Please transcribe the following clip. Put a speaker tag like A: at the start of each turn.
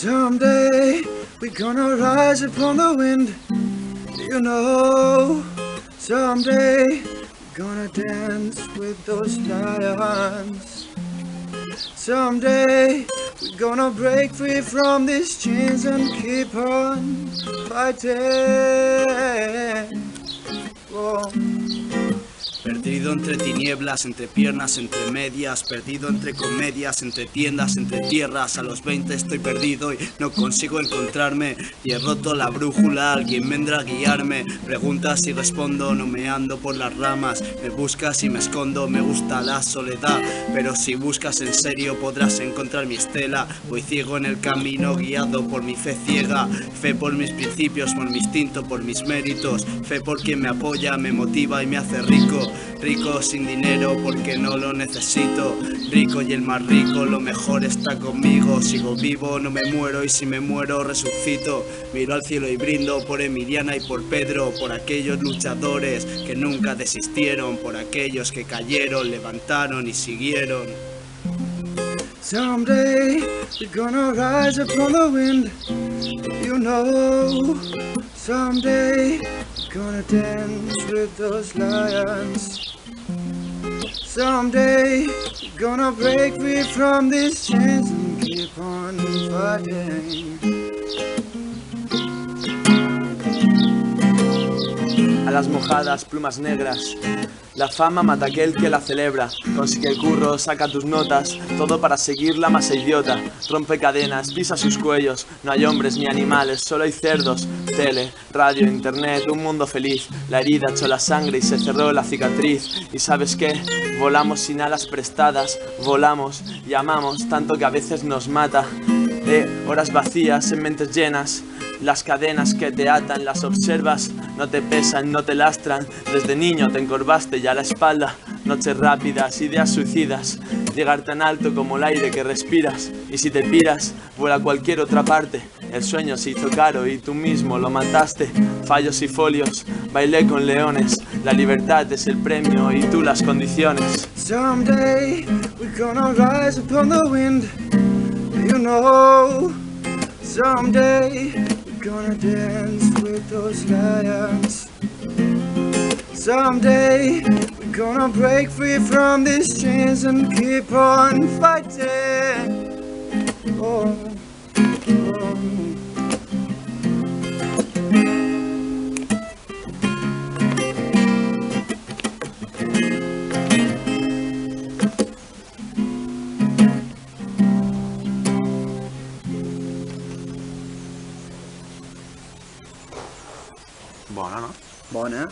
A: Someday we're gonna rise upon the wind, you know. Someday we're gonna dance with those lions. Someday we're gonna break free from these chains and keep on fighting. Oh.
B: Perdido entre tinieblas, entre piernas, entre medias, perdido entre comedias, entre tiendas, entre tierras. A los 20 estoy perdido y no consigo encontrarme, y he roto la brújula, alguien vendrá a guiarme. Preguntas y respondo, no me ando por las ramas. Me buscas y me escondo, me gusta la soledad, pero si buscas en serio podrás encontrar mi estela. Voy ciego en el camino, guiado por mi fe ciega. Fe por mis principios, por mi instinto, por mis méritos. Fe por quien me apoya, me motiva y me hace rico. Rico sin dinero porque no lo necesito. Rico y el más rico, lo mejor está conmigo. Sigo vivo, no me muero, y si me muero resucito. Miro al cielo y brindo por Emiliana y por Pedro, por aquellos luchadores que nunca desistieron, por aquellos que cayeron, levantaron y siguieron.
A: Someday we're gonna rise upon the wind, you know. Someday we're gonna dance with those lions. Someday we're gonna break free from these chains and keep on fighting.
C: A las mojadas plumas negras, la fama mata aquel que la celebra. Consigue el curro, saca tus notas, todo para seguir la masa idiota. Rompe cadenas, pisa sus cuellos. No hay hombres ni animales, solo hay cerdos. Tele, radio, internet, un mundo feliz. La herida echó la sangre y se cerró la cicatriz. ¿Y sabes qué? Volamos sin alas prestadas. Volamos y amamos tanto que a veces nos mata. Horas vacías en mentes llenas. Las cadenas que te atan las observas, no te pesan, no te lastran. Desde niño te encorvaste ya la espalda. Noches rápidas, ideas suicidas. Llegar tan alto como el aire que respiras. Y si te piras, vuela a cualquier otra parte. El sueño se hizo caro y tú mismo lo mataste. Fallos y folios, bailé con leones. La libertad es el premio y tú las condiciones.
A: Someday we're gonna rise upon the wind, you know. Someday we're gonna dance with those lions. Someday we're gonna break free from these chains and keep on fighting. Oh, oh.
C: Bona, no?
A: Bona.